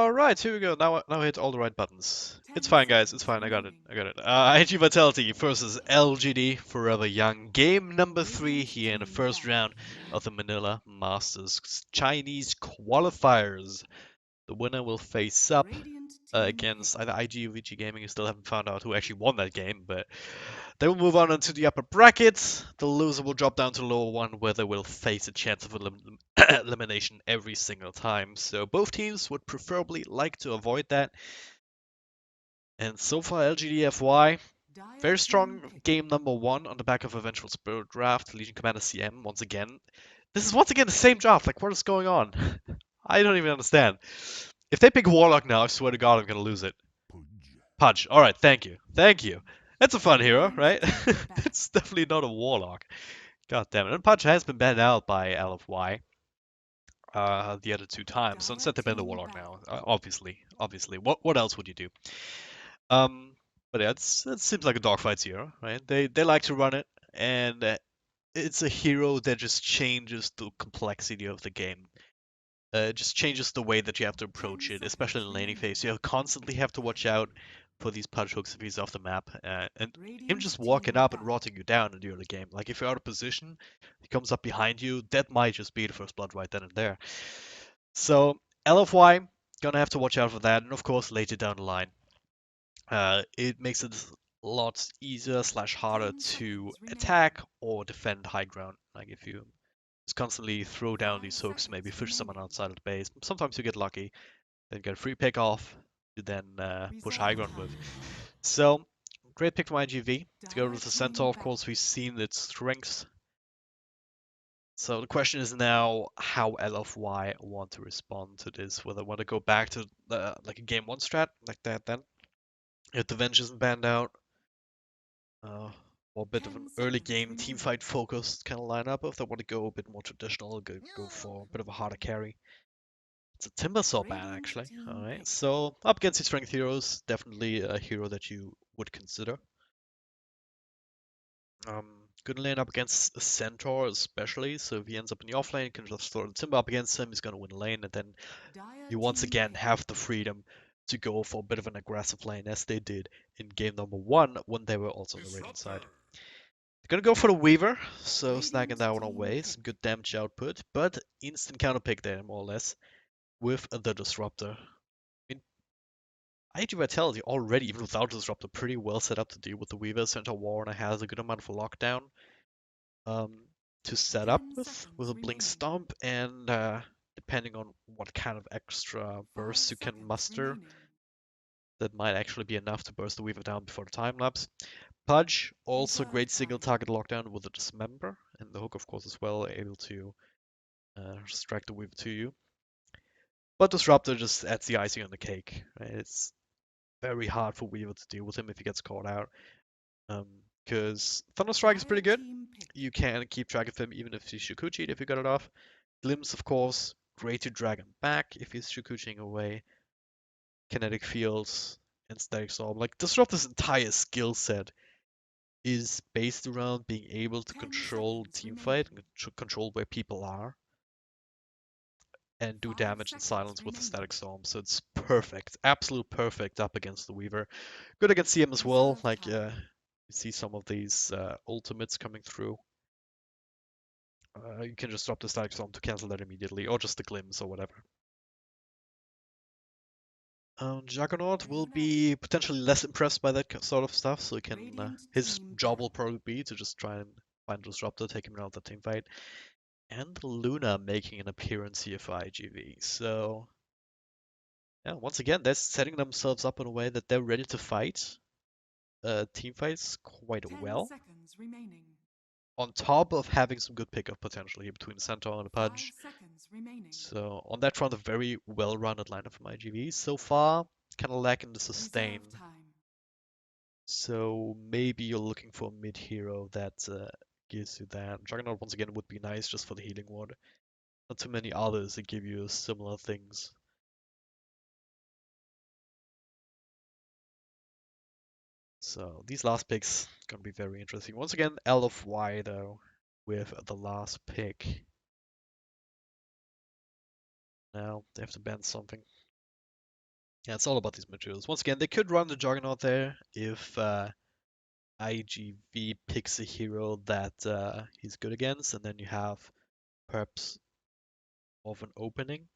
Alright, here we go. Now I hit all the right buttons. It's fine, guys. It's fine. I got it. iG.Vitality versus LGD.Forever Young. Game number 3 here in the first round of the Manila Masters Chinese qualifiers. The winner will face up against either iG or VG Gaming. You still haven't found out who actually won that game, but they will move on into the upper bracket. The loser will drop down to the lower one, where they will face a chance of elimination every single time. So both teams would preferably like to avoid that. And so far, LGD.F.Y, very strong game number 1 on the back of eventual Spirit Draft, Legion Commander CM once again. This is once again the same draft. Like, what is going on? I don't even understand. If they pick Warlock now, I swear to God, I'm gonna lose it. Pudge. All right, thank you. Thank you. That's a fun hero, right? It's definitely not a Warlock. God damn it. And Pudge has been banned out by LFY the other 2 times, so instead they ban the Warlock now. Obviously. Obviously. What else would you do? Um, but yeah, it seems like a dogfight hero, right? They like to run it, and it's a hero that just changes the complexity of the game. It just changes the way that you have to approach it, especially in laning phase. You constantly have to watch out for these punch hooks if he's off the map, and him just walking up and rotting you down in the early game. Like if you're out of position, he comes up behind you. That might just be the first blood right then and there. So LFY gonna have to watch out for that, and of course later down the line, it makes it a lot easier slash harder to attack or defend high ground. Like if you just constantly throw down these hooks, maybe fish someone outside of the base. Sometimes you get lucky, then get a free pick off, you then push high ground with. So, great pick from iG.V. To go with the Centaur, of course, we've seen its strengths. So the question is now how LFY want to respond to this, whether they want to go back to like a game 1 strat like that then. If the Venge isn't banned out, or a bit of an early game team fight focused kind of lineup, if they want to go a bit more traditional, go for a bit of a harder carry. It's a Timbersaw ban, actually. Alright, so up against these strength heroes, definitely a hero that you would consider. Good lane up against a Centaur, especially, so if he ends up in the offlane, you can just throw the Timber up against him, he's going to win lane, and then you once again have the freedom to go for a bit of an aggressive lane, as they did in game number 1, when they were also on the Radiant side. They're going to go for the Weaver, so snagging that one away, some good damage output, but instant counter pick there, more or less, with the Disruptor. iG.Vitality already, even without Disruptor, pretty well set up to deal with the Weaver. Centaur Warner has a good amount of lockdown to set up with a Blink Stomp, and depending on what kind of extra bursts you can muster, that might actually be enough to burst the Weaver down before the time lapse. Pudge, also great single target lockdown with the Dismember, and the hook, of course, as well, able to strike the Weaver to you. But Disruptor just adds the icing on the cake, right? It's very hard for Weaver to deal with him if he gets caught out. Because Thunderstrike is pretty good. You can keep track of him even if he's Shukuchi'd if you got it off. Glimpse, of course, great to drag him back if he's Shukuchi'ing away. Kinetic Fields and Static Storm. Like, Disruptor's entire skill set is based around being able to control teamfight, and control where people are, and do damage in silence with the Static Storm. So it's perfect, absolute perfect up against the Weaver. Good against CM as well. Like, you see some of these ultimates coming through. You can just drop the Static Storm to cancel that immediately, or just the Glimpse or whatever. Juggernaut will be potentially less impressed by that sort of stuff, so he can his job will probably be to just try and find Disruptor, take him out of the team fight. And Luna making an appearance here for iG.V. So yeah, once again, they're setting themselves up in a way that they're ready to fight team fights quite well. On top of having some good pickup potential here between the Centaur and the Pudge. So on that front, a very well-rounded lineup from iG.V. So far, kind of lacking the sustain. So maybe you're looking for a mid-hero that gives you that. Juggernaut once again would be nice just for the healing ward. Not too many others that give you similar things. So these last picks gonna be very interesting. Once again, LFY though with the last pick. Now they have to ban something. Yeah, it's all about these materials. Once again, they could run the Juggernaut there if iG.V picks a hero that he's good against, and then you have perhaps of an opening.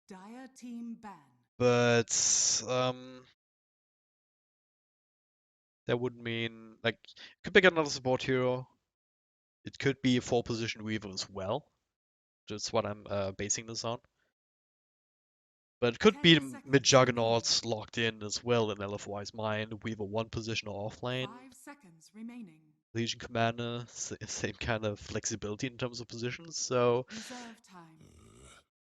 Dire team ban. But that would mean like could pick another support hero. It could be a 4-position Weaver as well. That's what I'm basing this on. But it could be 10 mid seconds remaining. Juggernauts locked in as well in LFY's mind. Weaver 1 position or offlane. 5 seconds remaining. Legion Commander, same kind of flexibility in terms of positions. So Reserve time.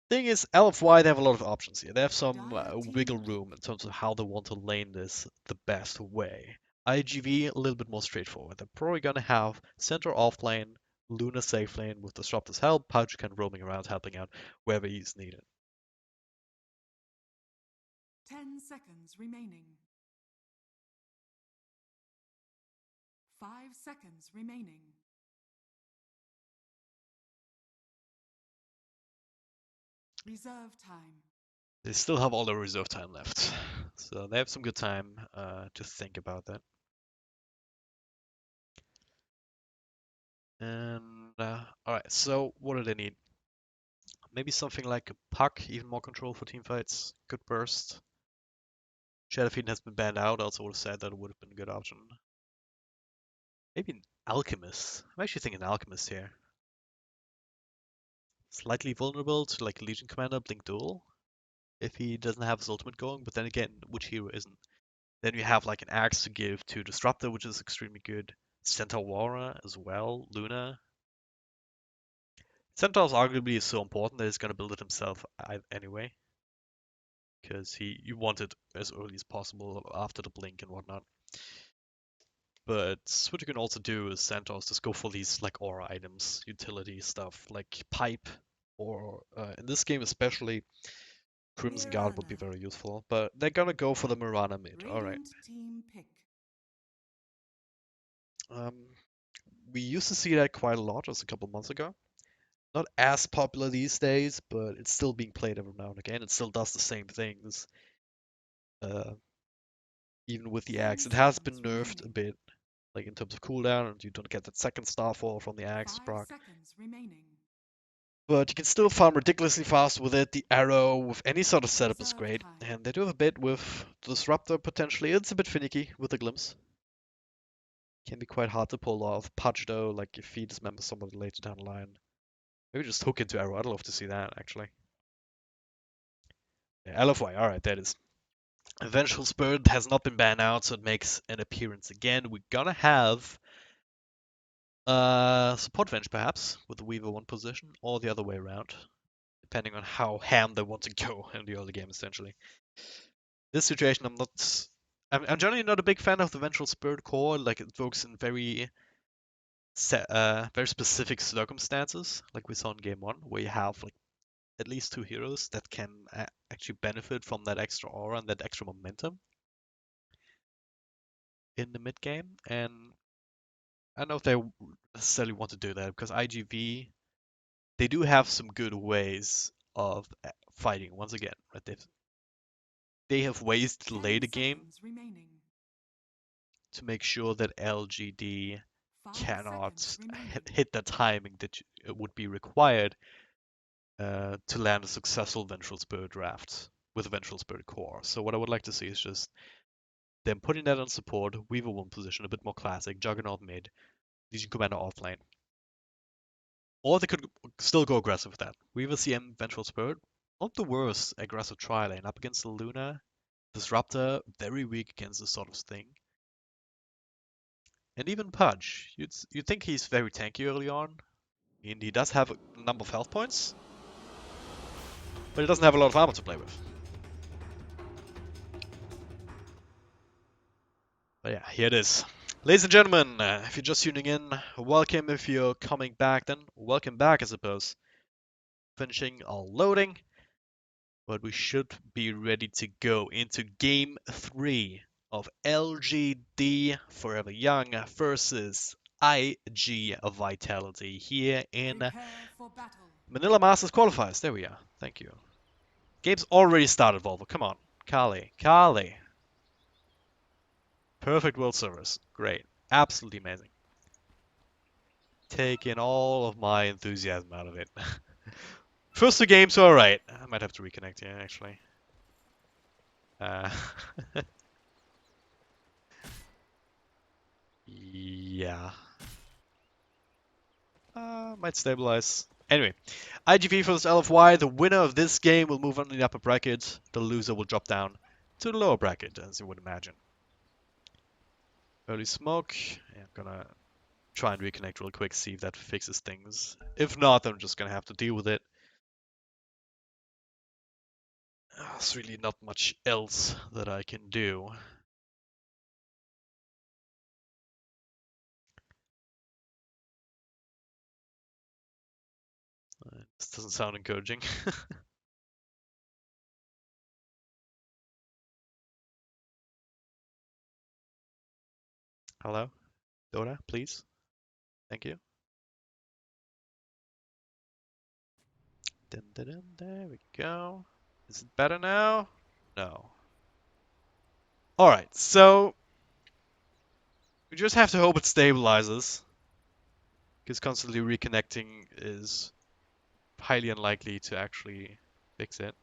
thing is, LFY, they have a lot of options here. They have some Dire wiggle team room in pick. terms of how they want to lane this the best way. iG.V, a little bit more straightforward. They're probably going to have center off lane, Luna safe lane with Disruptor's help, Pouch kind of roaming around helping out wherever he's needed. 10 seconds remaining. 5 seconds remaining. Reserve time. They still have all their reserve time left, so they have some good time to think about that. And alright, so what do they need? Maybe something like a puck, even more control for team fights. Good burst. Shadowfiend has been banned out, also would have said that it would have been a good option. Maybe an Alchemist. I'm actually thinking Alchemist here. Slightly vulnerable to like Legion Commander, Blink Duel, if he doesn't have his ultimate going, but then again, which hero isn't? Then you have like an axe to give to Disruptor, which is extremely good. Centaur Warrior as well, Luna. Centaur's arguably is so important that he's gonna build it himself anyway, because you want it as early as possible after the blink and whatnot. But what you can also do is Centaurs just go for these like aura items, utility stuff like pipe, or in this game especially, Crimson Guard would be Mirana. very useful. But they're gonna go for the Mirana mid. All right. Radiant team pick. Um, we used to see that quite a lot just a couple months ago. Not as popular these days, but it's still being played every now and again. It still does the same things, uh, even with the 10 axe. It has been seconds nerfed a remaining. bit, like in terms of cooldown, and you don't get that second starfall from the axe 5 proc. seconds remaining. But you can still farm ridiculously fast with it. The arrow with any sort of setup is Reserve great. time. And they do have a bit with the Disruptor potentially. It's a bit finicky with the Glimpse. Can be quite hard to pull off. Pudge though, like if he dismembers somebody later down the line. Maybe just hook into arrow. I'd love to see that actually. Yeah, LFY, alright, that is. Vengeful Spirit has not been banned out, so it makes an appearance again. We're gonna have support Venge perhaps, with the Weaver 1 position, or the other way around, depending on how ham they want to go in the early game essentially. This situation, I'm generally not a big fan of the Vengeful Spirit core. Like it works in very specific circumstances, like we saw in game one, where you have like at least 2 heroes that can actually benefit from that extra aura and that extra momentum in the mid game. And I don't know if they necessarily want to do that because iG.V, they do have some good ways of fighting. Once again, right? They have ways to delay 10 the game seconds remaining. to make sure that LGD 5 seconds cannot remaining. hit the timing that would be required to land a successful Vengeful Spirit draft with a Vengeful Spirit core. So what I would like to see is just them putting that on support, Weaver 1 position, a bit more classic, Juggernaut mid, Legion Commander offlane. Or they could still go aggressive with that. Weaver CM Vengeful Spirit, not the worst aggressive tri lane up against the Luna. Disruptor, very weak against this sort of thing. And even Pudge, you'd think he's very tanky early on. And he does have a number of health points, but he doesn't have a lot of armor to play with. But yeah, here it is. Ladies and gentlemen, if you're just tuning in, welcome. If you're coming back, then welcome back, I suppose. Finishing our loading, but we should be ready to go into game 3 of LGD.Forever Young versus iG.Vitality here in Prepare for battle. Manila Masters qualifiers. There we are. Thank you. Game's already started, Volvo. Come on. Kali. Kali. Perfect world servers. Great. Absolutely amazing. Taking all of my enthusiasm out of it. First two games were alright. I might have to reconnect here, actually. Uh, yeah. Might stabilize. Anyway, iG.V versus LFY. The winner of this game will move on to the upper bracket. The loser will drop down to the lower bracket, as you would imagine. Early smoke. Yeah, I'm gonna try and reconnect real quick, see if that fixes things. If not, I'm just gonna have to deal with it. There's really not much else that I can do. This doesn't sound encouraging. Hello? Dora, please? Thank you. Dun, dun, dun, there we go. Is it better now? No. Alright, so we just have to hope it stabilizes, because constantly reconnecting is highly unlikely to actually fix it.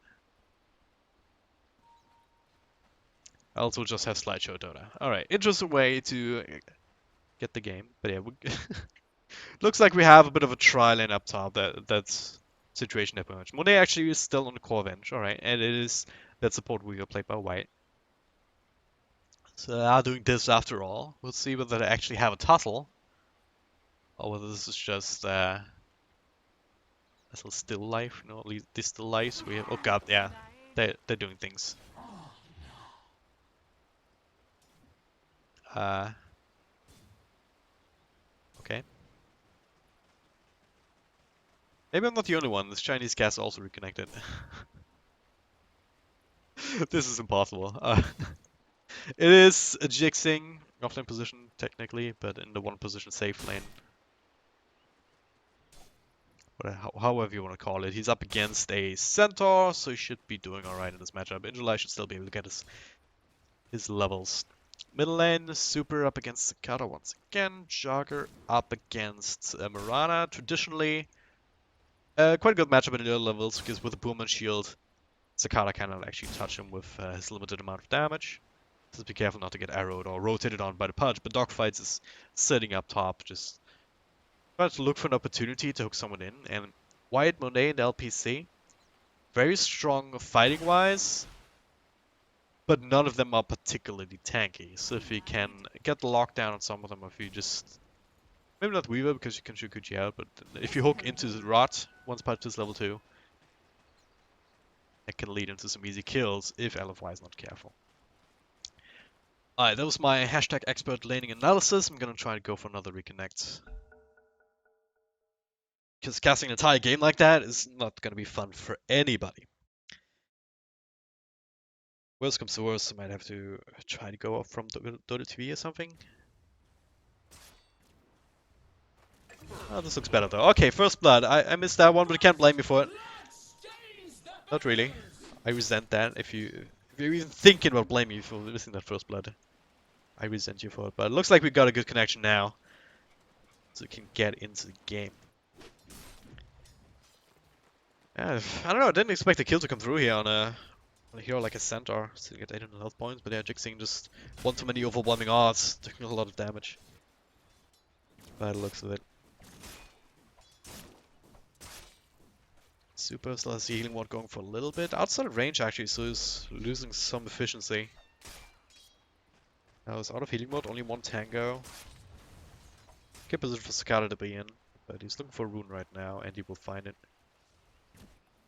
I also just have slideshow Dota. Alright, interesting way to get the game. But yeah, looks like we have a bit of a trial lane up top. That's situation that much. Monet actually is still on the core bench, alright, and it is that support we got played by White. So they are doing this after all. We'll see whether they actually have a tussle, or whether this is just a little still life. You know, at least this still lives. We have. Oh god, yeah, they're doing things. Uh, okay. Maybe I'm not the only one. This Chinese gas also reconnected. This is impossible. It is a Jixing offlane position technically, but in the one position safe lane. However you want to call it. He's up against a Centaur, so he should be doing alright in this matchup. In July should still be able to get his levels. Middle lane, Super up against Cicada once again. Jogger up against Mirana. Traditionally, quite a good matchup in the early levels, because with the Boom and Shield, Cicada cannot actually touch him with his limited amount of damage. Just be careful not to get arrowed or rotated on by the punch. But Dogfights is sitting up top, just trying to look for an opportunity to hook someone in. And Wyatt, Monet, and LPC, very strong fighting-wise, but none of them are particularly tanky. So if you can get the lockdown on some of them, if you just... Maybe not Weaver, because you can shoot Gucci out, but if you hook into the Rot, once part is level 2, it can lead into some easy kills if LFY is not careful. Alright, that was my hashtag expert laning analysis. I'm gonna try to go for another reconnect. Because casting an entire game like that is not gonna be fun for anybody. Worst comes to worst, I might have to try to go up from Dota TV or something. Oh, this looks better though. Okay, first blood. I missed that one, but you can't blame me for it. Not really. I resent that. If you're even thinking about blaming me for missing that first blood, I resent you for it. But it looks like we got a good connection now, so we can get into the game. Yeah, I don't know. I didn't expect a kill to come through here on a hero like a Centaur. Still get 800 health points, but yeah, Jixing just one too many overwhelming odds, taking a lot of damage. By the looks of it. Super still has the healing ward going for a little bit. Outside of range actually, so he's losing some efficiency. Now he's out of healing mode, only one tango. Good position for Cicada to be in, but he's looking for a rune right now, and he will find it.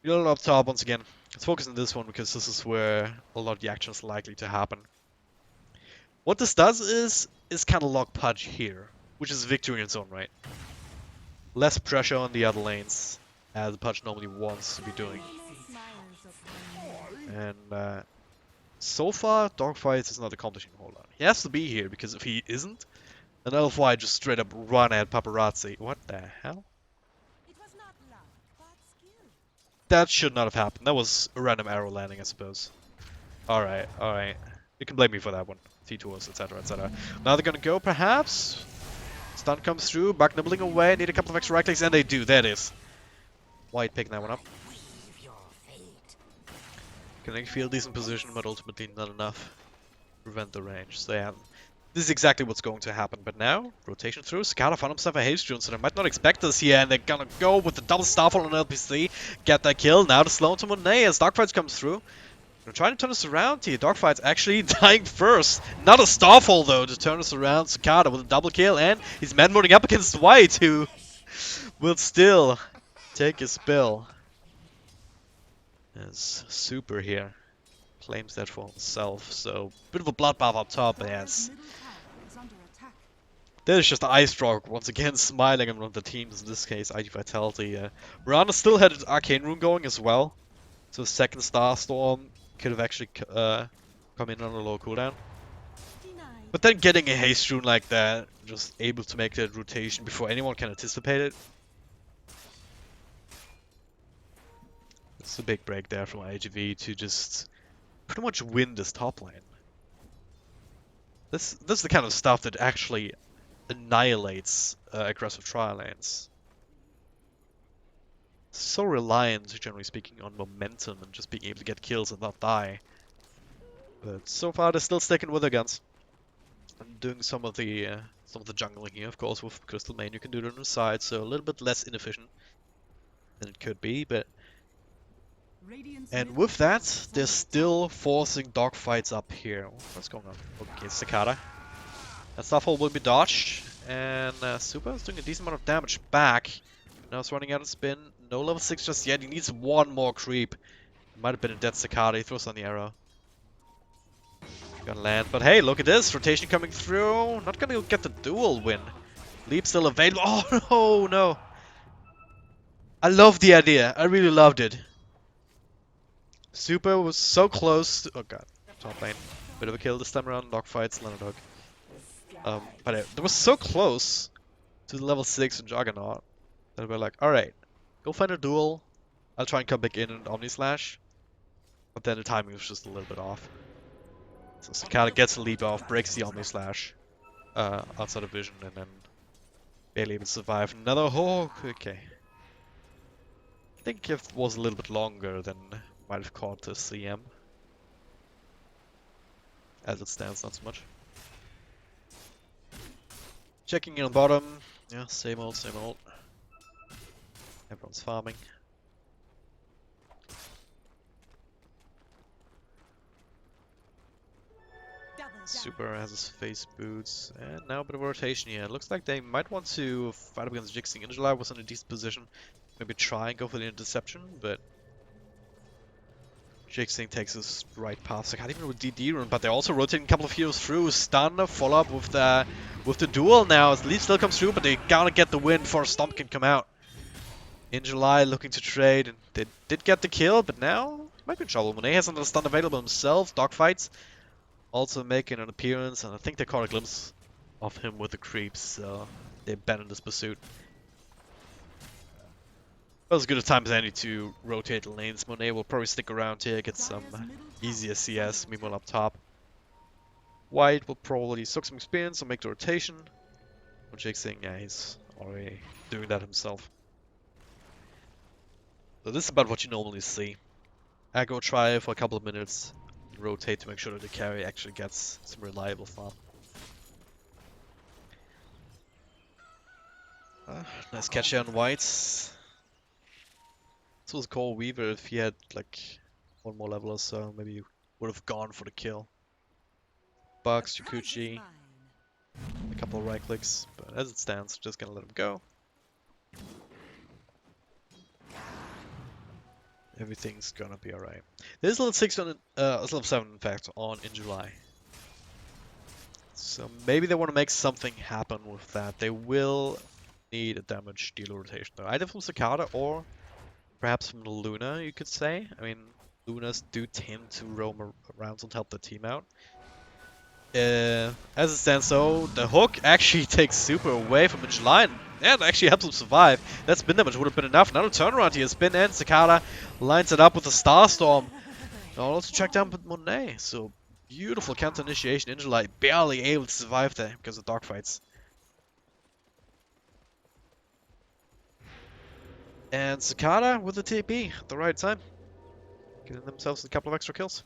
Yellow up top once again. Let's focus on this one, because this is where a lot of the action is likely to happen. What this does is kind of lock Pudge here, which is victory in its own right. Less pressure on the other lanes, as Pudge normally wants to be doing. And so far, Dogfights is not accomplishing a whole lot. He has to be here, because if he isn't, then LFY just straight up run at Paparazzi. What the hell? That should not have happened. That was a random arrow landing, I suppose. Alright, alright. You can blame me for that one. T-tours, etc, etc. Now they're gonna go, perhaps? Stun comes through, Buck nibbling away, need a couple of extra right clicks, and they do. There it is. White picking that one up. Can they feel decent position, but ultimately not enough to prevent the range. So yeah, this is exactly what's going to happen. But now, rotation through, Cicada found himself a haste rune, so they might not expect this here, and they're gonna go with the double starfall on LPC, get that kill. Now the slow to Monet as Darkfights comes through. They're trying to turn this around here. Dogfight's actually dying first. Not a starfall though to turn this around. Cicada with a double kill, and he's man-modding up against White, who will still take his spill. As Super here claims that for himself, so bit of a bloodbath up top, yes. There's just Ice Rock once again smiling on one of the teams, in this case iG.Vitality. Mirana still had an Arcane Rune going as well, so second Star Storm could have actually come in on a low cooldown. But then getting a haste rune like that, just able to make that rotation before anyone can anticipate it. It's a big break there from iG.V to just pretty much win this top lane. This is the kind of stuff that actually annihilates aggressive trial lanes. So reliant, generally speaking, on momentum and just being able to get kills and not die. But so far they're still sticking with their guns. And doing some of the jungling here, of course, with Crystal Main you can do it on the side, so a little bit less inefficient than it could be, but and with that, they're still forcing dogfights up here. What's going on? Okay, Cicada. That Starfall will be dodged, and Super is doing a decent amount of damage back. Now it's running out of spin. No level 6 just yet. He needs one more creep. Might have been a dead Cicada. He throws on the arrow. Gonna land, but hey, look at this. Rotation coming through. Not gonna get the dual win. Leap still available. Oh, no. I love the idea. I really loved it. Super was so close to, oh god, top lane. Bit of a kill this time around, dogfights, Leonard but it was so close to the level 6 in Juggernaut that we're like, alright, go find a duel, I'll try and come back in and Omni Slash. But then the timing was just a little bit off. So Cicada gets a leap off, breaks the Omni Slash outside of vision, and then barely able to survive another hawk. Okay. I think if it was a little bit longer, then might have caught the CM. As it stands, not so much. Checking in on bottom. Yeah, same old, same old. Everyone's farming. Super has his face boots, and now a bit of a rotation here. It looks like they might want to fight up against Jixing. In July was in a decent position. Maybe try and go for the interception, but Jixing takes his right path. So I can't even with DD run, but they're also rotating a couple of heroes through. Stun, follow up with the duel now. As Leaf still comes through, but they gotta get the win before Stomp can come out. In July, looking to trade, and they did get the kill, but now might be in trouble. Monet has another stun available himself. Dogfights also making an appearance, and I think they caught a glimpse of him with the creeps, so they abandoned this pursuit. Well, as good a time as any to rotate the lanes. Monet will probably stick around here, get some easier CS, meanwhile up top. White will probably suck some experience or make the rotation. Jake saying, yeah, he's already doing that himself. So this is about what you normally see. Aggro try for a couple of minutes, rotate to make sure that the carry actually gets some reliable farm. Nice catch here on Whites. This was Qual Weaver. If he had like one more level or so, maybe you would have gone for the kill. Bucks, Chukuchi, a couple of right clicks, but as it stands, just gonna let him go. Everything's gonna be alright. There's level 6 on, level 7 in fact, on in July. So maybe they want to make something happen with that. They will need a damage dealer rotation though. Either from Cicada or perhaps from the Luna, you could say. I mean, Lunas do tend to roam around and help the team out. As it stands though, the hook actually takes Super away from each line. And actually helps him survive. That spin damage would have been enough. Now the turnaround here. Spin and Cicada lines it up with a Starstorm. I'll also check down with Monet. So beautiful counter initiation. Injulight barely able to survive there because of dogfights. And Cicada with the TP at the right time. Getting themselves a couple of extra kills.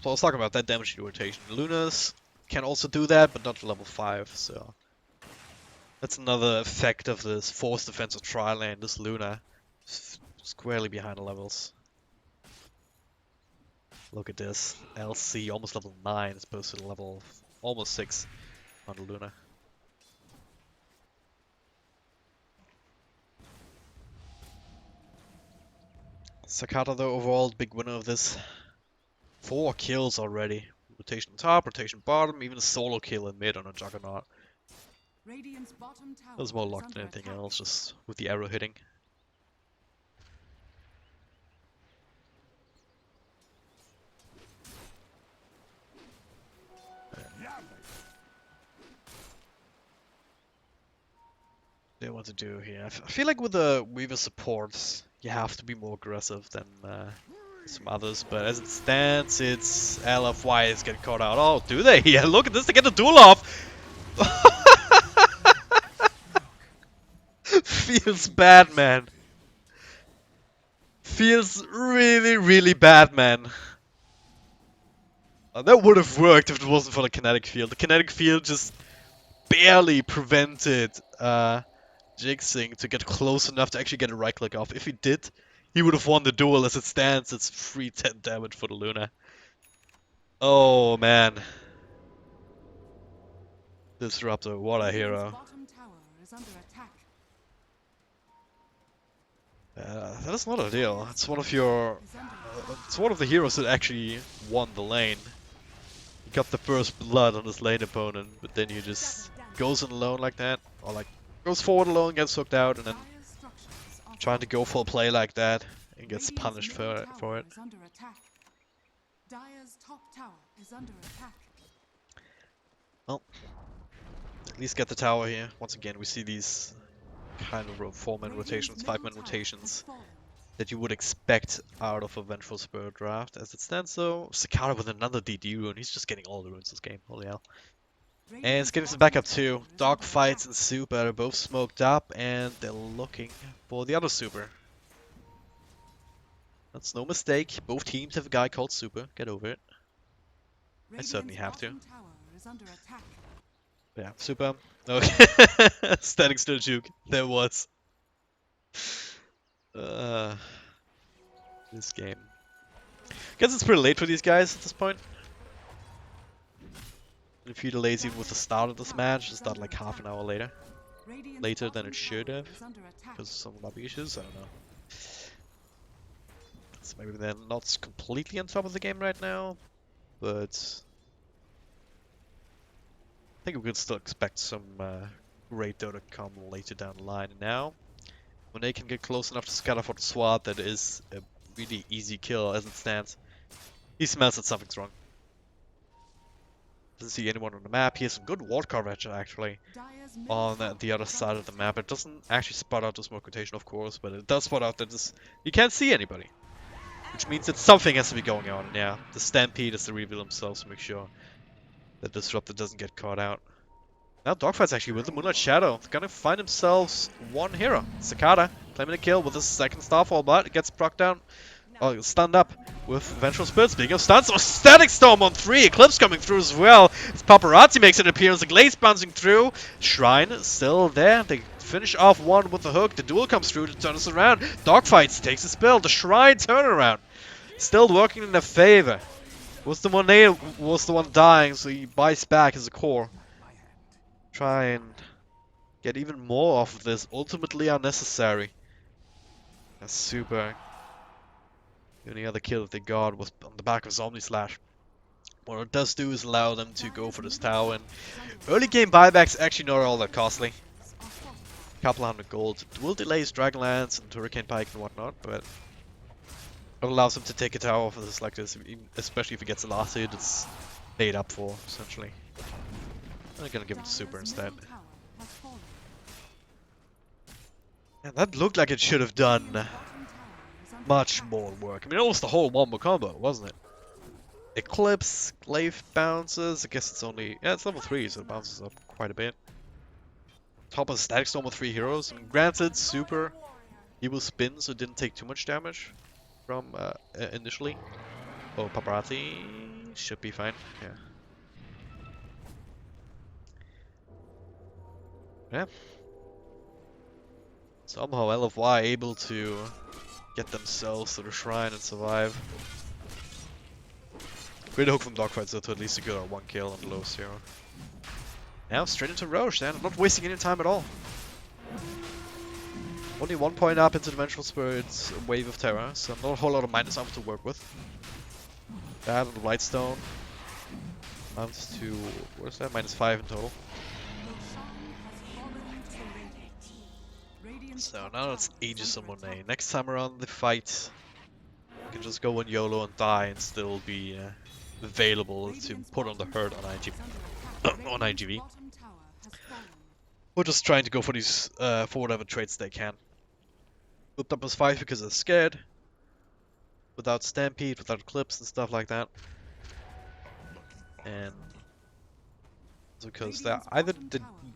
So I was talking about that damage rotation. Lunas can also do that, but not to level 5, so... That's another effect of this forced defensive tri-lane, this Luna. Squarely behind the levels. Look at this. LC almost level 9 as opposed to level almost 6 on the Luna. Sakata though overall big winner of this. 4 kills already. Rotation top, rotation bottom, even a solo kill in mid on a Juggernaut. That was more locked than anything else, just with the arrow hitting. They want to do here. I feel like with the Weaver supports, you have to be more aggressive than some others. But as it stands, it's L.F.Y. is getting caught out. Oh, do they? Yeah, look at this. They get the duel off. Feels bad, man. Feels really, really bad, man. That would have worked if it wasn't for the kinetic field. The kinetic field just barely prevented Jigsing to get close enough to actually get a right click off. If he did, he would have won the duel. As it stands, it's free 10 damage for the Luna. Oh man. Disruptor, what a hero. That is not ideal. It's one of your... it's one of the heroes that actually won the lane. You got the first blood on his lane opponent, but then you just goes in alone like that, or like goes forward alone, gets hooked out, and then trying to go full play like that and gets punished for it. Well, at least get the tower here. Once again, we see these kind of 4-man rotations, 5-man rotations that you would expect out of a Vengeful Spirit draft. As it stands though, Cicada with another DD rune. He's just getting all the runes this game. Holy hell. And it's getting some backup too. Dog fights and Super are both smoked up, and they're looking for the other Super. That's no mistake. Both teams have a guy called Super. Get over it. I certainly have to. Yeah, Super. Okay. Standing still juke. There was. This game. Guess it's pretty late for these guys at this point. If he delays even with the start of this match, it's not like half an hour later. Later than it should have. Because of some lobby issues, I don't know. So maybe they're not completely on top of the game right now, but I think we could still expect some great though to come later down the line. And now, when they can get close enough to scatter for the SWAT, that is a really easy kill as it stands. He smells that something's wrong. Doesn't see anyone on the map. He has some good ward coverage actually on the other side of the map. It doesn't actually spot out the smoke rotation, of course, but it does spot out that you can't see anybody. Which means that something has to be going on, yeah. The Stampede is to reveal themselves to make sure that Disruptor doesn't get caught out. Now Dogfight's actually with the Moonlight Shadow. They're gonna find themselves one hero. Cicada claiming a kill with his second Starfall, but it gets proc down. Oh, stunned up with Vengeful Spirit. Speaking of stuns, Static Storm on 3. Eclipse coming through as well. As Paparazzi makes an appearance. The Glaze bouncing through. Shrine still there. They finish off one with the hook. The duel comes through to turn us around. Dogfights takes a spill. The Shrine turnaround. Still working in their favor. Was the one dying, so he buys back his core. Try and get even more off of this. Ultimately unnecessary. That's super. The only other kill that they got was on the back of Zombie Slash. What it does do is allow them to go for this tower, and early game buybacks actually not all that costly. Couple hundred gold. Dual delays, Dragonlance, and Hurricane Pike and whatnot, but It allows him to take a tower off of this like this, especially if he gets the last hit, it's laid up for, essentially. I'm gonna give him the super instead. And that looked like it should have done much more work. I mean, it was the whole wombo combo, wasn't it? Eclipse, Glaive bounces, I guess it's only... Yeah, it's level 3, so it bounces up quite a bit. Top of the static storm with 3 heroes. I mean, granted, super, he will spin, so it didn't take too much damage from initially. Oh, Paparazzi should be fine, yeah. Yeah. Somehow LFY able to get themselves to the shrine and survive. Great hook from Dogfight so to at least secure 1 kill on the lowest hero. Now straight into Roche, and not wasting any time at all. Only 1 point up into Dimensional Spirit's Wave of Terror, so not a whole lot of minus armor to work with. That on the Lightstone amounts to, what is that, -5 in total. So now it's Aegis on Monet. Next time around the fight, you can just go on YOLO and die and still be available to put on the hurt on IG on iG.V. We're just trying to go for these for whatever traits they can. Whipped up as 5 because they're scared. Without Stampede, without Eclipse and stuff like that. And because they either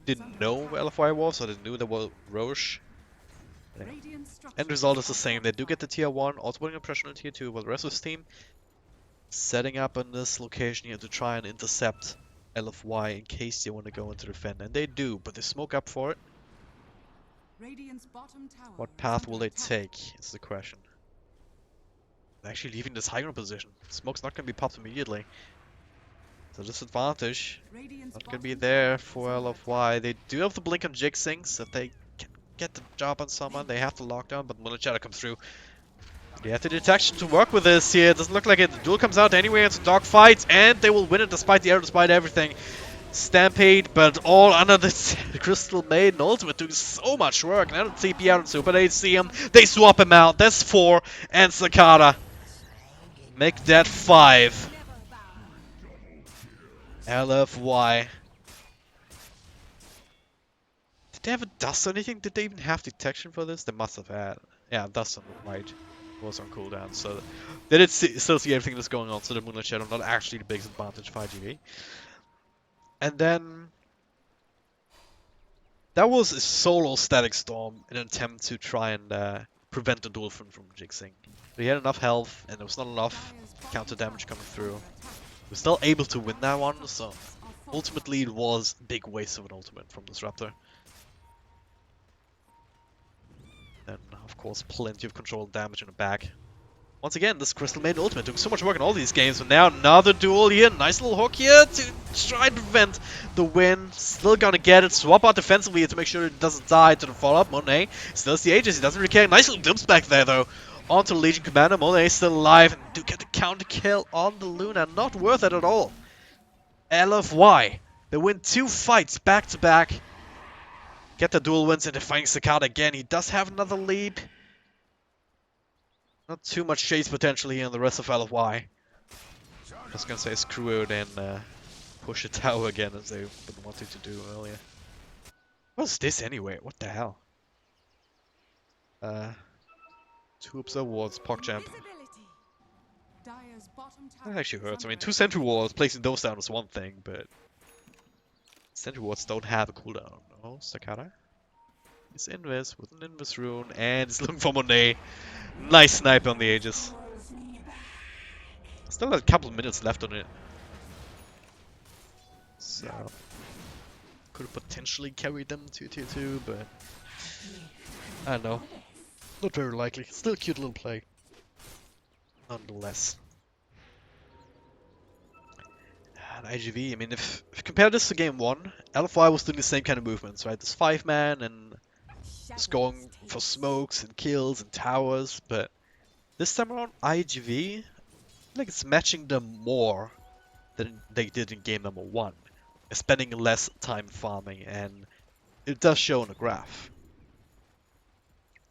didn't know where LFY was or they knew there was Roche. Yeah. End result is the same. They do get the tier 1, also putting a pressure on tier 2, while the rest of his team setting up in this location here to try and intercept LFY in case they want to go into defend. And they do, but they smoke up for it. What path will they take is the question. They're actually leaving this high ground position. Smoke's not going to be popped immediately. So disadvantage not going to be there for LFY. They do have the blink on Jixing, so if they can get the job on someone, they have to lock down, but Mullichetta comes through. They have the detection to work with this here. It doesn't look like it. The duel comes out anyway. It's a dogfight, and they will win it despite the error, despite everything. Stampede, but all under the Crystal Maiden ultimate, doing so much work. Now the TP out on Super, they see him, they swap him out. That's 4, and Sakata make that 5. LFY. Did they have a dust or anything? Did they even have detection for this? They must have had. Yeah, dust on the right was on cooldown, so they did still see everything that's going on, so the Moonlight Shadow not actually the biggest advantage for iG.V. And then that was a solo Static Storm in an attempt to try and prevent the duel from Jixing. But he had enough health, and there was not enough counter damage coming through. He was still able to win that one, so ultimately it was a big waste of an ultimate from Disruptor. And of course plenty of control damage in the back. Once again, this Crystal Maiden ultimate doing so much work in all these games, but now another duel here, nice little hook here to try and prevent the win. Still gonna get it, swap out defensively here to make sure it doesn't die to the follow-up. Monet still has the Aegis, he doesn't really care. Nice little glimpse back there though. Onto the Legion Commander, Monet still alive, and do get the counter kill on the Luna, not worth it at all. LFY, they win 2 fights back to back. Get the duel wins and defying Sakata again. He does have another lead. Not too much chase potentially in the rest of LFY. I was gonna say screw it and push a tower again as they've been wanting to do earlier. What's this anyway? What the hell? 2 observer wards, PogChamp. That actually hurts. I mean, 2 sentry wards, placing those down is one thing, but sentry wards don't have a cooldown. Oh, Sakata. He's invis with an invis rune, and he's looking for Monet. Nice snipe on the Aegis. Still a couple of minutes left on it. So could have potentially carried them to tier 2, but I don't know. Not very likely. Still a cute little play. Nonetheless. And iG.V, I mean, if you compare this to game 1, LFY was doing the same kind of movements, right? This 5-man and just going for smokes and kills and towers, but this time around, iG.V, I think it's matching them more than they did in game number 1. Spending less time farming, and it does show in the graph.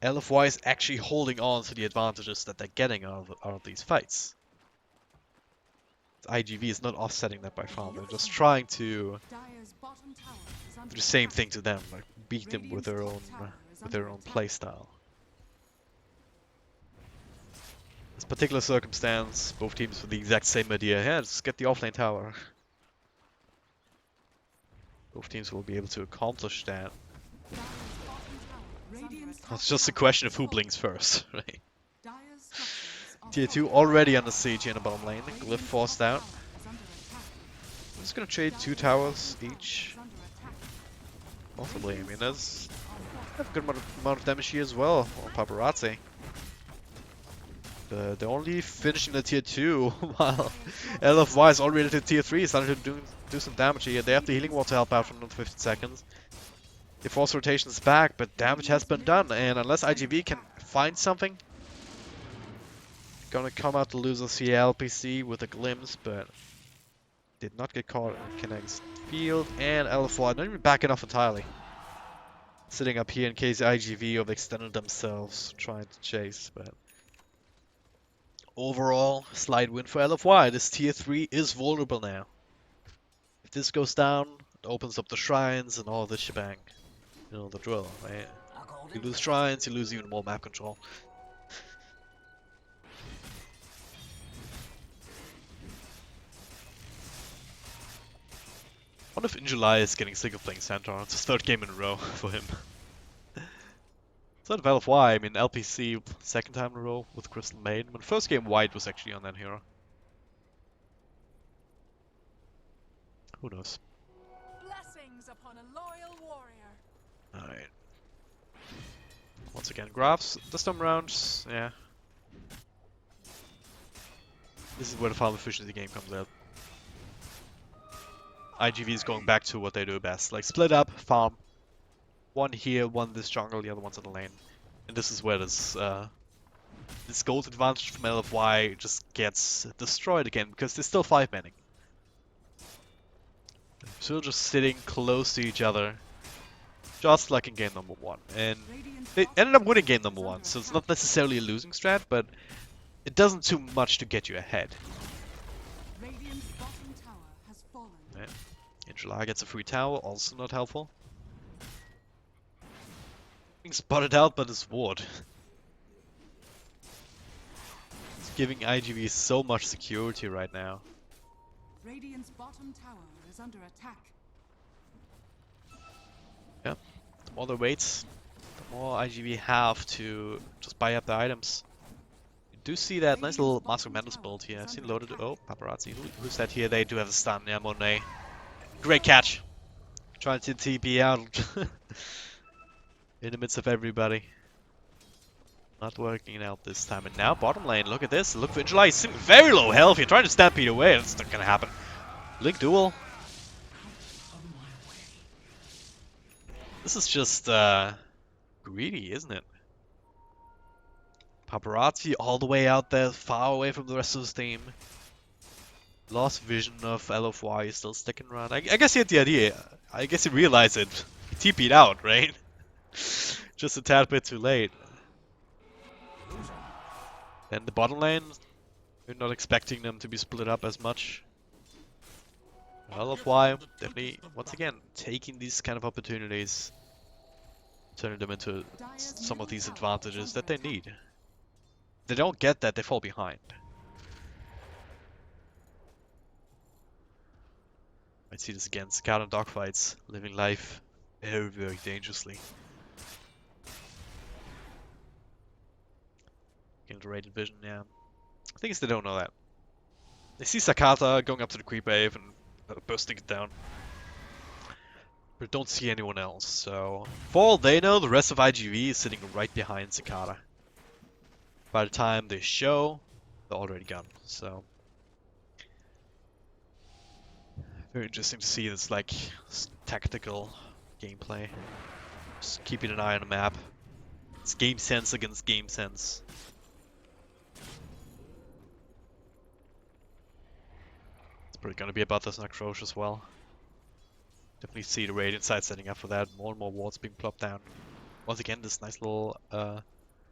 LFY is actually holding on to the advantages that they're getting out of these fights. iG.V is not offsetting that by far. They're just trying to Dire's bottom tower is do under the same attack. thing to them, like beat them with their own play style. This particular circumstance, both teams with the exact same idea. Yeah, just get the offlane tower. Both teams will be able to accomplish that. It's just a question of who blinks first, right? Tier 2 already under siege here in the bottom lane. Glyph forced out. I'm just gonna trade 2 towers each. Possibly, I mean, there's a good amount of damage here as well on Paparazzi. They're only finishing the tier 2 while LFY is already to tier 3, starting to do some damage here. They have the healing wall to help out for another 15 seconds. The force rotation is back, but damage has been done, and unless iG.V can find something, gonna come out the losers here, LPC with a glimpse, but did not get caught in Kinect's field, and LFY not even backing off entirely. Sitting up here in case iG.V have extended themselves, trying to chase, but overall, slight win for LFY. This tier 3 is vulnerable now. If this goes down, it opens up the shrines and all this shebang. You know the drill, right? You lose shrines, you lose even more map control. I wonder if in July is getting sick of playing Centaur. It's his 3rd game in a row for him. It's not LFY, I mean LPC 2nd time in a row with Crystal Maiden. When first game White was actually on that hero. Who knows? Blessings upon a loyal warrior. Alright. Once again, graphs this time around, yeah. This is where the farm efficiency game comes out. iG.V is going back to what they do best, like split up, farm. One here, one this jungle, the other one's in the lane. And this is where this gold advantage from LFY just gets destroyed again, because they're still 5-manning. Still just sitting close to each other, just like in game number 1. And they ended up winning game number 1, so it's not necessarily a losing strat, but it doesn't do much to get you ahead. Yeah. In July gets a free tower, also not helpful. Being spotted out by this ward. It's giving iG.V so much security right now. Radiant's bottom tower is under attack. Yeah, the more they wait, the more iG.V have to just buy up the items. You do see that nice little Master of Madness build here. I've seen loaded. Oh, Paparazzi. Who's that here? They do have a stun. Yeah, Monet. Great catch. Trying to TP out in the midst of everybody. Not working out this time. And now bottom lane. Look at this. Look for July. He's very low health. You're trying to stampede away. That's not gonna happen. Link duel. This is just greedy, isn't it? Paparazzi all the way out there, far away from the rest of his team. Lost vision of LFY still sticking around. I guess he had the idea. I guess he realized it. He TP'd out, right? Just a tad bit too late. Then the bottom lane, we're not expecting them to be split up as much. LFY definitely, once again, taking these kind of opportunities, turning them into some of these advantages that they need. If they don't get that, they fall behind. Might see this again, Scout and dogfights, living life very, very dangerously. Getting the rated vision, yeah. I think they don't know that. They see Sakata going up to the creep wave and bursting it down. But don't see anyone else, so... For all they know, the rest of iG.V is sitting right behind Sakata. By the time they show, they're already gone, so... Very interesting to see this, like, tactical gameplay. Just keeping an eye on the map. It's game sense against game sense. It's probably gonna be about this Necrosh as well. Definitely see the Radiant side setting up for that. More and more wards being plopped down. Once again, this nice little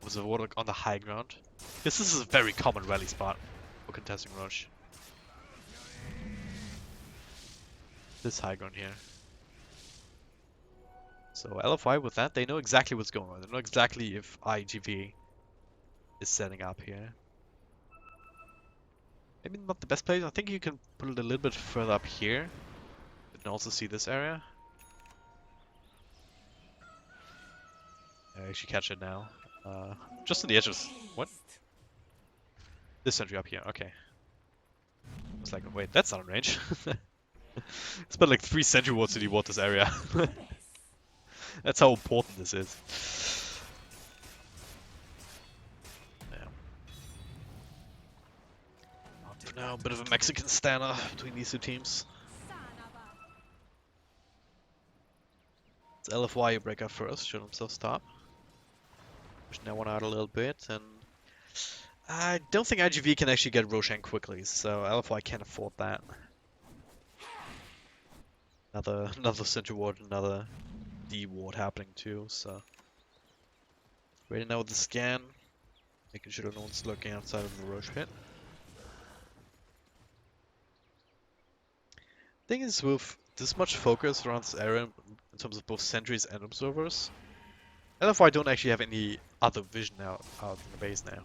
Was a Warlock on the high ground. This is a very common rally spot for contesting Roche. This high ground here. So LFY with that, they know exactly what's going on. They know exactly if iG.V is setting up here. Maybe not the best place. I think you can put it a little bit further up here. You can also see this area. I actually catch it now. Just on the edges. What? This sentry up here. Okay. I was like, wait, that's not in range. Spent like 3 sentry wards to deward this area. That's how important this is. Yeah. For now, a bit of a Mexican standoff between these two teams. It's LFY who break up first, show themselves top. Pushing that one out a little bit, and I don't think iG.V can actually get Roshan quickly, so LFY can't afford that. Another center ward, another D ward happening too, so. Ready now with the scan, making sure no one's lurking outside of the Roche pit. Thing is, with this much focus around this area in terms of both sentries and observers, LFY don't actually have any other vision out in the base now.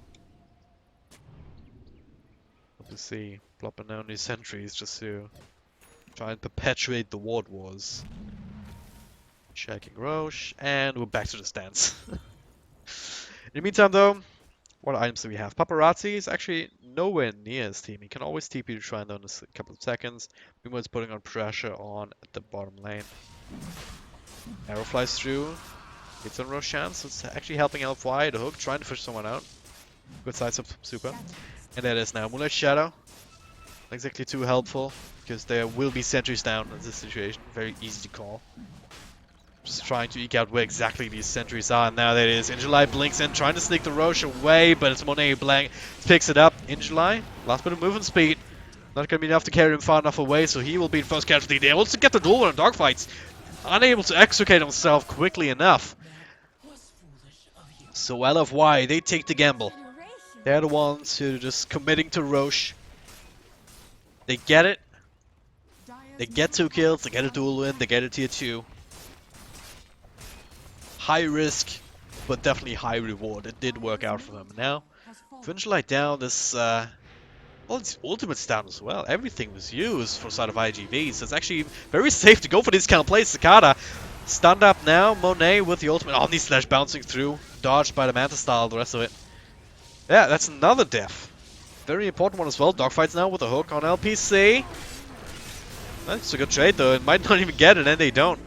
Obviously, plopping down these sentries just to try and perpetuate the ward wars. Checking Roche, and we're back to the stands. In the meantime, though, what items do we have? Paparazzi is actually nowhere near his team. He can always TP to try and down in a couple of seconds. Meanwhile, it's putting on pressure on at the bottom lane. Arrow flies through. Hits on Roshan, so it's actually helping LFY. The hook, trying to fish someone out. Good sides up super. And there it is now. Moonlight Shadow. Not exactly too helpful, because there will be sentries down in this situation. Very easy to call. Just trying to eke out where exactly these sentries are, and now there it is. Injuly blinks in, trying to sneak the Roche away, but it's Monet blank. Picks it up. Injuly, last bit of movement speed. Not going to be enough to carry him far enough away, so he will be the first casualty. They also get the duel in dogfights. Unable to extricate himself quickly enough. So LFY, they take the gamble. They're the ones who are just committing to Roche. They get it. They get 2 kills, they get a duel win, they get a tier 2. High risk, but definitely high reward. It did work out for them. Now, Finish Light down, this, well, its ultimate's down as well. Everything was used for side of iG.V, so it's actually very safe to go for this kind of play. Cicada stunned up now. Monet with the ultimate Omni Slash bouncing through, dodged by the Manta style, the rest of it. Yeah, that's another death. Very important one as well. Dogfights now with a hook on LPC. That's a good trade though. It might not even get it, and they don't.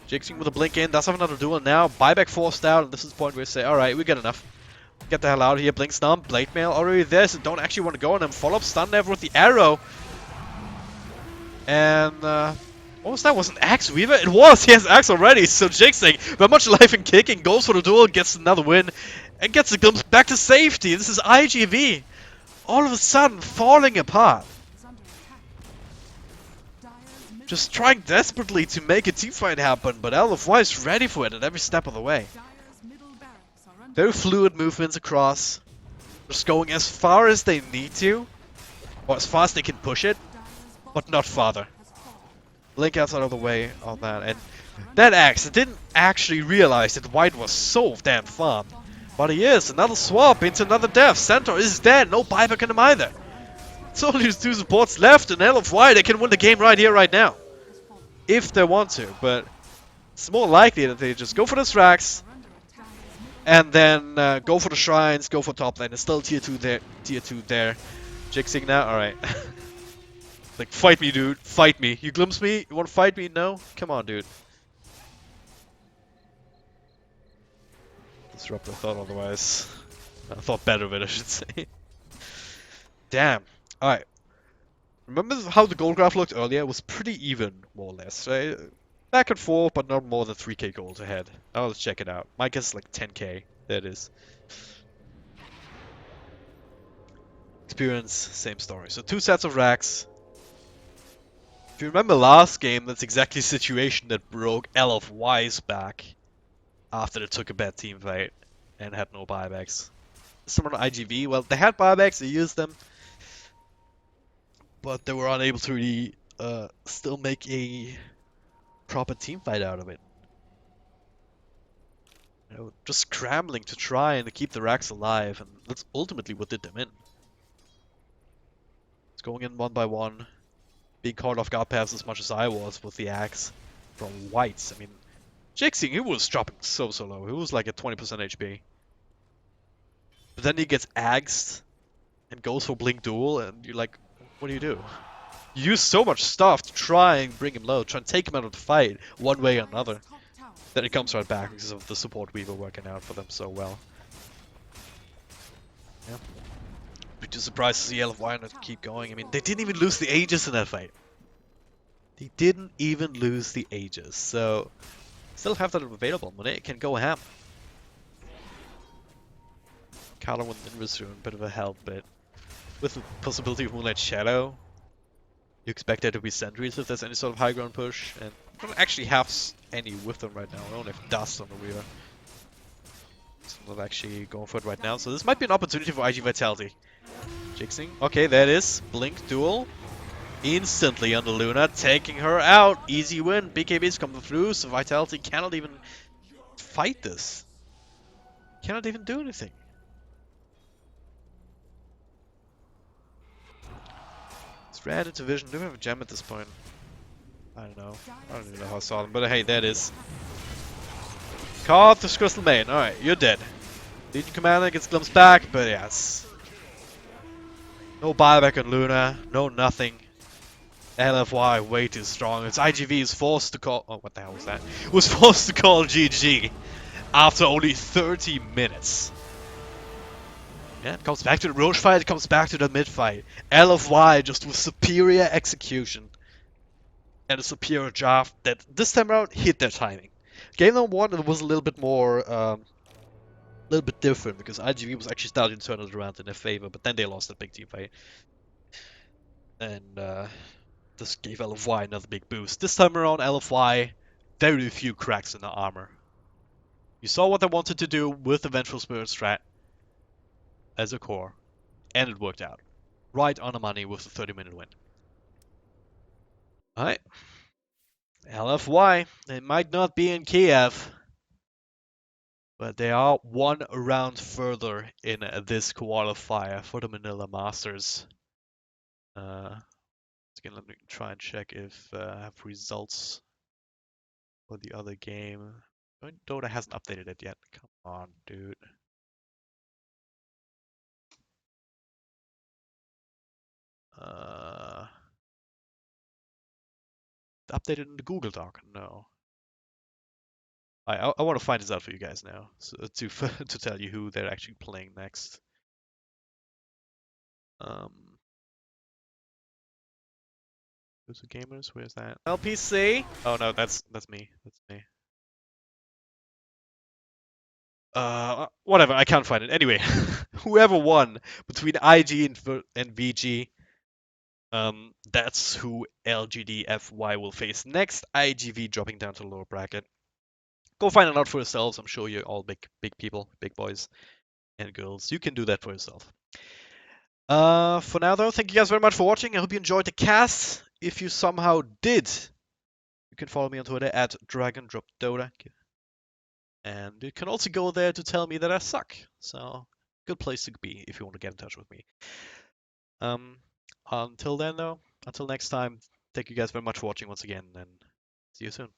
Jixing with a blink in, does have another duel now. Buyback forced out, and this is the point where we say, alright, we get enough. Get the hell out of here. Blink stun, Blade Mail already there, so don't actually want to go on them. Follow up stun never with the arrow. And, what was that? Was an Axe Weaver? It was! He has Axe already, so Jixing, but much life in kicking, goes for the duel, gets another win, and gets the glimpse back to safety. This is iG.V. All of a sudden, falling apart. Just trying desperately to make a teamfight happen, but LFY is ready for it at every step of the way. Very fluid movements across. Just going as far as they need to, or as far as they can push it, but not farther. Blink outside of the way on that, and that Axe, I didn't actually realize that White was so damn farmed. But he is, another swap into another death. Centaur is dead, no buyback in him either. It's only 2 supports left, and LFY, they can win the game right here, right now. If they want to, but it's more likely that they just go for the Strax, and then go for the Shrines, go for top lane. There's still tier 2 there. Jixing now, alright. Like, fight me, dude, fight me. You glimpse me? You want to fight me? No? Come on, dude. Disruptor thought otherwise. I thought better of it, I should say. Damn. Alright. Remember how the gold graph looked earlier? It was pretty even, more or less, right? Back and forth, but not more than 3k gold ahead. Now let's check it out. My guess is like 10k. There it is. Experience, same story. So 2 sets of racks. If you remember last game, that's exactly the situation that broke LFY's back after they took a bad team fight. and had no buybacks. Someone on iG.V, well, they had buybacks, they used them, but they were unable to really still make a proper team fight out of it. You know, just scrambling to try and keep the racks alive, and that's ultimately what did them in. It's going in one by one, being caught off guard perhaps as much as I was with the axe from whites. I mean, Jixing, he was dropping so low. He was like at 20% HP. But then he gets axed and goes for Blink Duel, and you're like, what do? You use so much stuff to try and bring him low, try and take him out of the fight one way or Dire's another. top tower Then he is comes under right back attack. because of the support we were working out for them so well. Yeah. Pretty surprised to see Radiant's LFY top not keep tower going. has I mean, they fallen. didn't even lose the Aegis in that fight. They didn't even lose the Aegis, so still have that available. Monet can go ham. Carlo with Invis Rune, bit of a help, but with the possibility of Moonlight Shadow, you expect there to be sentries if there's any sort of high ground push, and I don't actually have any with them right now. I only have dust on the Weaver. So I'm not actually going for it right now, so this might be an opportunity for iG.Vitality. Jixing. Okay, there it is. Blink duel. Instantly on the Luna, taking her out. Easy win. BKBs coming through, so Vitality cannot even fight this. Cannot even do anything. It's red into vision. Do we have a gem at this point? I don't know. I don't even know how I saw them, but hey, there it is. Caught this Crystal Main. Alright, you're dead. Legion Commander gets glimpsed back, but yes. No buyback on Luna, no nothing. LFY way too strong. It's iG.V is forced to call. Oh, what the hell was that? Was forced to call GG after only 30 minutes. Yeah, it comes back to the Roche fight, it comes back to the mid fight. LFY just with superior execution and a superior draft that this time around hit their timing. Game number one, it was a little bit more, little bit different because iG.V was actually starting to turn it around in their favor, but then they lost that big team fight. And this gave LFY another big boost. This time around, LFY, very few cracks in the armor. You saw what they wanted to do with the Vengeful Spirit strat as a core, and it worked out. Right on the money with the 30-minute win. Alright. LFY, they might not be in Kiev, but they are one round further in this qualifier for the Manila Masters. Again, let me try and check if I have results for the other game. Dota hasn't updated it yet. Come on, dude. Uh, updated in the Google Doc? No. I want to find this out for you guys now, so to to tell you who they're actually playing next. Um, who's the gamers? Where's that? LPC. Oh no, that's me. That's me. Whatever. I can't find it. Anyway, whoever won between IG and VG, that's who LGD.F.Y will face next. iG.V dropping down to the lower bracket. Go find it out for yourselves. I'm sure you're all big people, big boys and girls. You can do that for yourself. For now though, thank you guys very much for watching. I hope you enjoyed the cast. If you somehow did, you can follow me on Twitter at DragonDropDota. And you can also go there to tell me that I suck. So, good place to be if you want to get in touch with me. Um, until then though, until next time, thank you guys very much for watching once again, and see you soon.